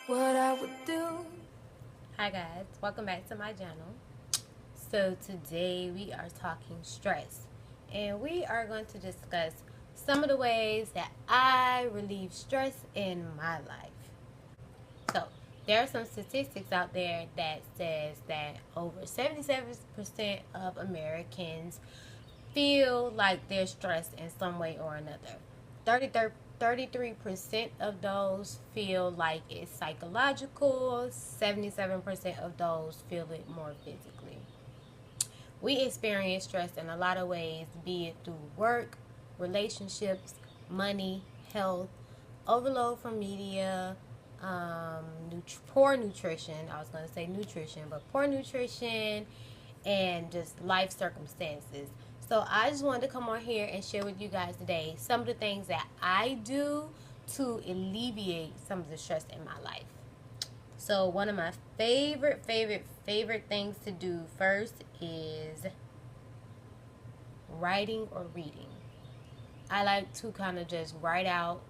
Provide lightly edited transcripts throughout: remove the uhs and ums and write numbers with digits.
what I would do. Hi guys, welcome back to my channel. So today we are talking stress, and we are going to discuss some of the ways that I relieve stress in my life. So there are some statistics out there that says that over 77% of Americans feel like they're stressed in some way or another. 33% of those feel like it's psychological. 77% of those feel it more physically. We experience stress in a lot of ways, be it through work, relationships, money, health, overload from media, poor nutrition. I was going to say nutrition, but poor nutrition and just life circumstances. So I just wanted to come on here and share with you guys today some of the things that I do to alleviate some of the stress in my life. So one of my favorite things to do first is writing or reading. I like to kind of just write out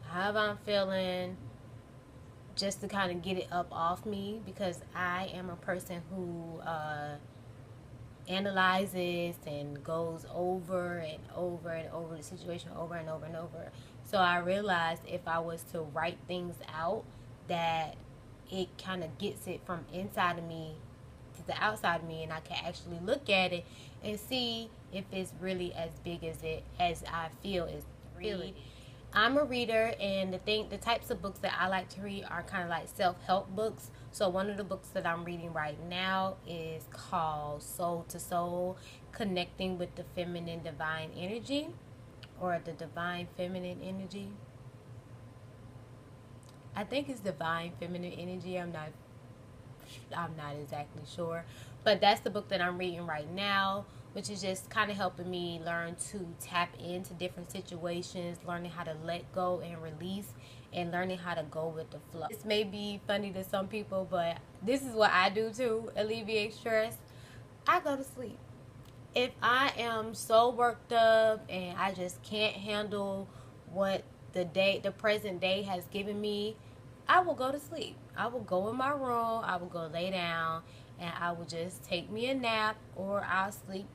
how I'm feeling, just to kind of get it up off me, because I am a person who analyzes and goes over and over and over the situation over and over and over. So I realized if I was to write things out, that it kind of gets it from inside of me to the outside of me, and I can actually look at it and see if it's really as big as I feel is really. I'm a reader, and the types of books that I like to read are kind of like self-help books. So one of the books that I'm reading right now is called Soul to Soul, Connecting with the Feminine Divine Energy, or the Divine Feminine Energy. I think it's Divine Feminine Energy. I'm not exactly sure, but that's the book that I'm reading right now, which is just kind of helping me learn to tap into different situations, learning how to let go and release, and learning how to go with the flow. This may be funny to some people, but this is what I do to alleviate stress. I go to sleep. If I am so worked up and I just can't handle what the present day has given me, I will go to sleep. I will go in my room, I will go lay down, and I will just take me a nap, or I'll sleep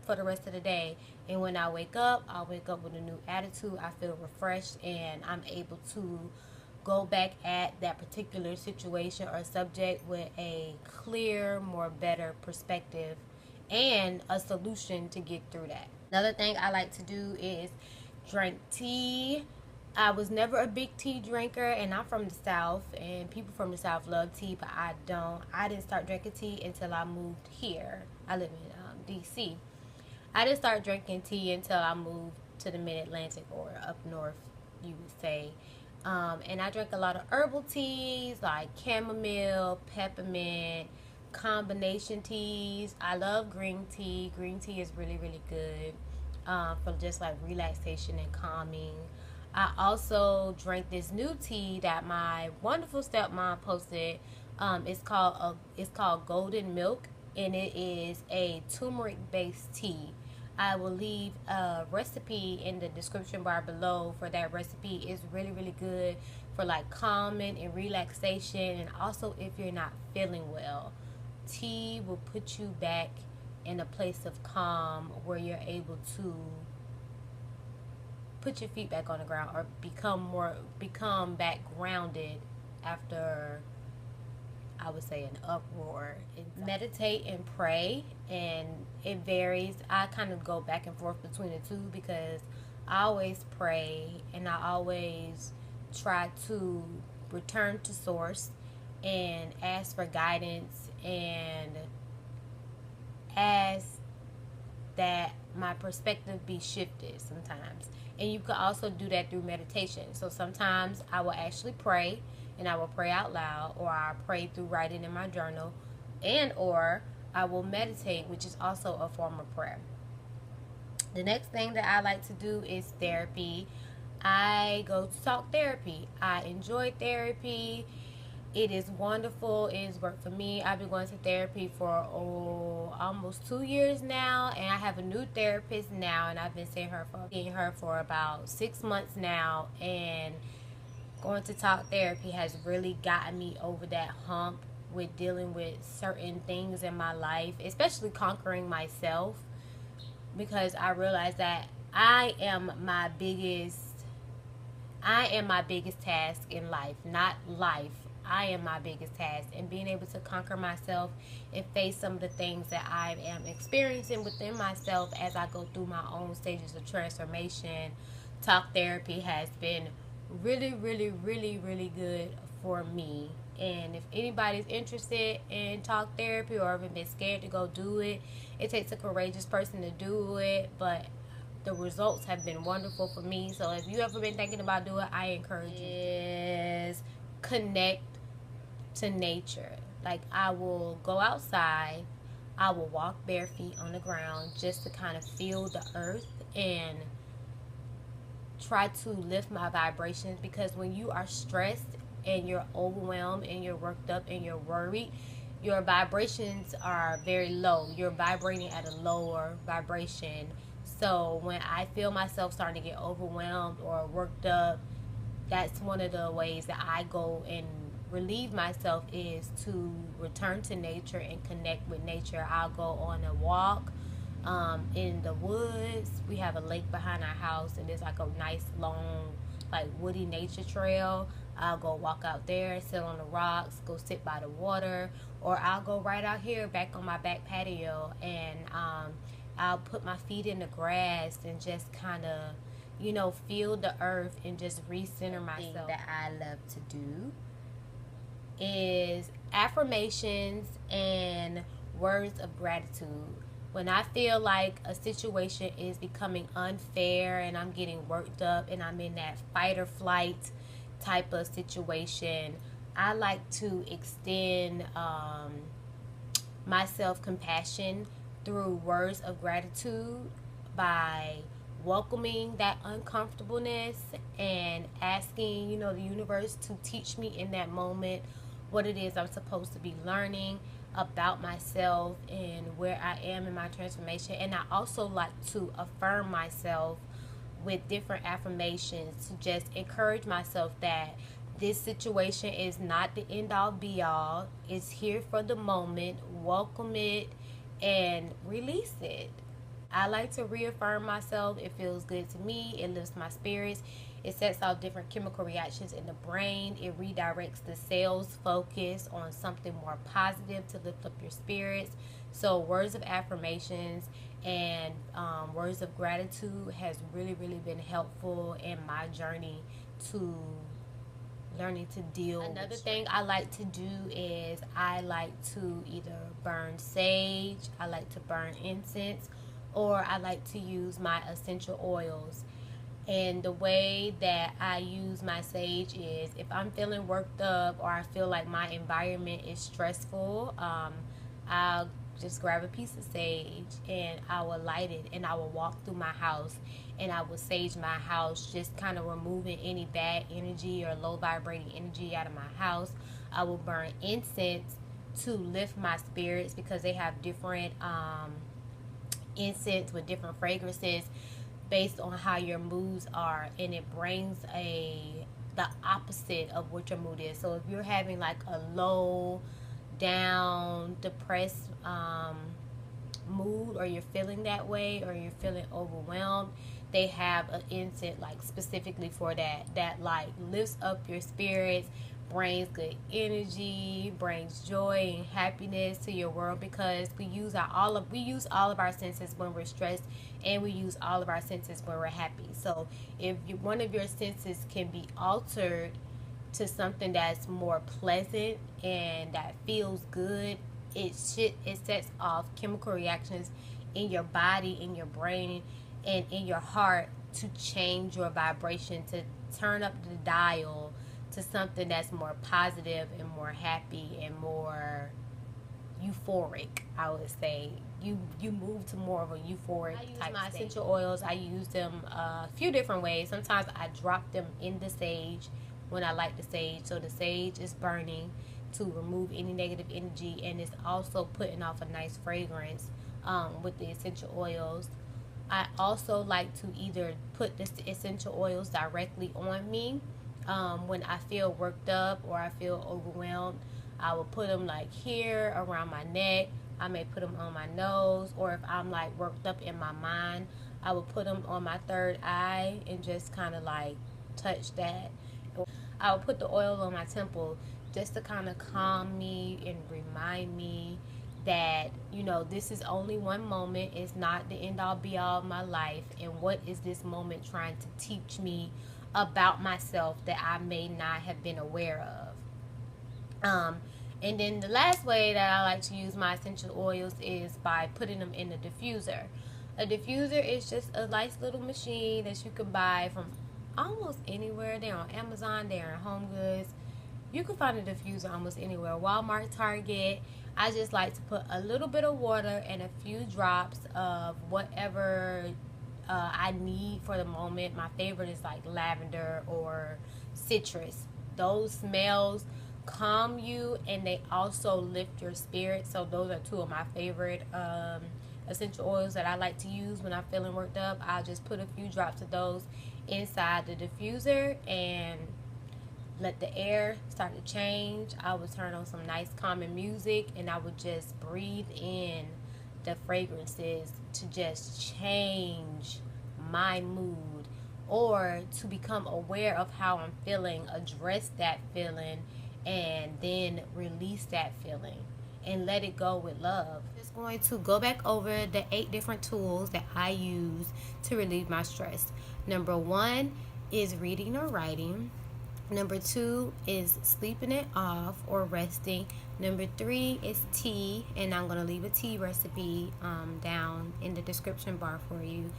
for the rest of the day. And when I wake up, I'll wake up with a new attitude. I feel refreshed, and I'm able to go back at that particular situation or subject with a clear, more better perspective and a solution to get through that. Another thing I like to do is drink tea. I was never a big tea drinker, and I'm from the South, and people from the South love tea, but I don't. I didn't start drinking tea until I moved here. I live in D.C. I didn't start drinking tea until I moved to the Mid-Atlantic, or up north, you would say. And I drink a lot of herbal teas like chamomile, peppermint, combination teas. I love green tea. Green tea is really, really good for just like relaxation and calming. I also drank this new tea that my wonderful stepmom posted. It's called Golden Milk, and it is a turmeric based tea. I will leave a recipe in the description bar below for that recipe. It's really, really good for like calming and relaxation, and also if you're not feeling well. Tea will put you back in a place of calm where you're able to put your feet back on the ground, or become back grounded after, I would say, an uproar. Meditate and pray, and it varies. I kind of go back and forth between the two, because I always pray and I always try to return to source and ask for guidance, and ask that my perspective be shifted sometimes. And you can also do that through meditation. So sometimes I will actually pray, and I will pray out loud, or I pray through writing in my journal, and or I will meditate, which is also a form of prayer. The next thing that I like to do is therapy. I go to talk therapy. I enjoy therapy. It is wonderful. It has worked for me. I've been going to therapy for almost 2 years now, and I have a new therapist now, and I've been seeing her for about 6 months now, and Going to talk therapy has really gotten me over that hump with dealing with certain things in my life, especially conquering myself, because I realized that I am my biggest task in life, not life. I am my biggest task, and being able to conquer myself and face some of the things that I am experiencing within myself as I go through my own stages of transformation. Talk therapy has been really, really, really, really good for me. And if anybody's interested in talk therapy or even been scared to go do it, it takes a courageous person to do it, but the results have been wonderful for me. So if you ever been thinking about doing it, I encourage you. Is connect to nature. Like, I will go outside, I will walk bare feet on the ground just to kind of feel the earth and try to lift my vibrations, because when you are stressed and you're overwhelmed and you're worked up and you're worried, your vibrations are very low. You're vibrating at a lower vibration. So when I feel myself starting to get overwhelmed or worked up, that's one of the ways that I go and relieve myself, is to return to nature and connect with nature. I'll go on a walk in the woods. We have a lake behind our house, and there's like a nice long, like, woody nature trail. I'll go walk out there, sit on the rocks, go sit by the water, or I'll go right out here back on my back patio, and I'll put my feet in the grass and just kind of, feel the earth and just recenter myself. That I love to do is affirmations and words of gratitude. When I feel like a situation is becoming unfair and I'm getting worked up and I'm in that fight or flight type of situation, I like to extend my self-compassion through words of gratitude by welcoming that uncomfortableness and asking, the universe to teach me in that moment what it is I'm supposed to be learning about myself and where I am in my transformation. And I also like to affirm myself with different affirmations to just encourage myself that this situation is not the end all be all. It's here for the moment. Welcome it and release it. I like to reaffirm myself. It feels good to me. It lifts my spirits. It sets off different chemical reactions in the brain. It redirects the cell's focus on something more positive to lift up your spirits. So words of affirmations and words of gratitude has really, really been helpful in my journey to learning to deal. Another thing I like to do is I like to either burn sage, I like to burn incense, or I like to use my essential oils. And the way that I use my sage is, if I'm feeling worked up or I feel like my environment is stressful, I'll just grab a piece of sage and I will light it, and I will walk through my house and I will sage my house, just kind of removing any bad energy or low vibrating energy out of my house. I will burn incense to lift my spirits, because they have different incense with different fragrances based on how your moods are, and it brings the opposite of what your mood is. So if you're having like a low, down, depressed mood, or you're feeling that way, or you're feeling overwhelmed, they have an incense like specifically for that like lifts up your spirits, brings good energy, brings joy and happiness to your world, because we use all of our senses when we're stressed, and we use all of our senses when we're happy. So if one of your senses can be altered to something that's more pleasant and that feels good, it sets off chemical reactions in your body, in your brain, and in your heart, to change your vibration, to turn up the dial to something that's more positive and more happy and more euphoric. I would say you move to more of a euphoric type state. I use my essential oils. I use them a few different ways. Sometimes I drop them in the sage when I light the sage, so the sage is burning to remove any negative energy, and it's also putting off a nice fragrance with the essential oils. I also like to either put the essential oils directly on me, when I feel worked up or I feel overwhelmed, I will put them like here around my neck. I may put them on my nose, or if I'm like worked up in my mind, I will put them on my third eye and just kind of like touch that. I will put the oil on my temple just to kind of calm me and remind me that, you know, this is only one moment. It's not the end all be all of my life. And what is this moment trying to teach me about myself that I may not have been aware of? And then the last way that I like to use my essential oils is by putting them in a diffuser. A diffuser is just a nice little machine that you can buy from almost anywhere. They're on Amazon, they're in Home Goods. You can find a diffuser almost anywhere. Walmart, Target. I just like to put a little bit of water and a few drops of whatever I need for the moment. My favorite is like lavender or citrus. Those smells calm you and they also lift your spirit. So those are two of my favorite essential oils that I like to use when I'm feeling worked up. I'll just put a few drops of those inside the diffuser and let the air start to change. I would turn on some nice calming music and I would just breathe in the fragrances to just change my mood, or to become aware of how I'm feeling, address that feeling, and then release that feeling and let it go with love. Just going to go back over the 8 different tools that I use to relieve my stress. Number 1 is reading or writing. Number 2 is sleeping it off or resting. Number 3 is tea, and I'm going to leave a tea recipe down in the description bar for you.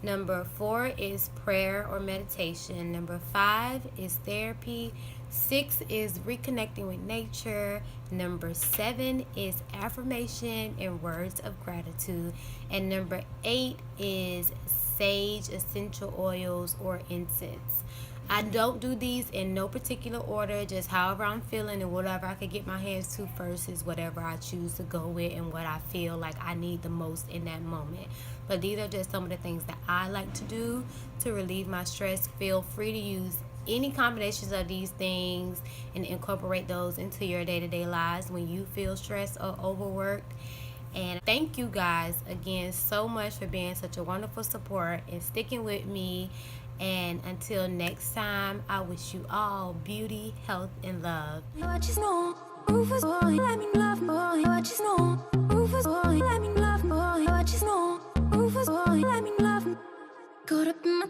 Number 4 is prayer or meditation. Number 5 is therapy. 6 is reconnecting with nature. Number 7 is affirmation and words of gratitude. And number 8 is sage essential oils or incense. I don't do these in no particular order, just however I'm feeling, and whatever I could get my hands to first is whatever I choose to go with and what I feel like I need the most in that moment. But these are just some of the things that I like to do to relieve my stress. Feel free to use any combinations of these things and incorporate those into your day-to-day lives when you feel stressed or overworked. And thank you guys again so much for being such a wonderful support and sticking with me. And until next time, I wish you all beauty, health, and love. I just know, Rufus boy, let me love boy. I just know, Rufus boy, let me love boy. I just know, Rufus boy, let me love. Caught up in my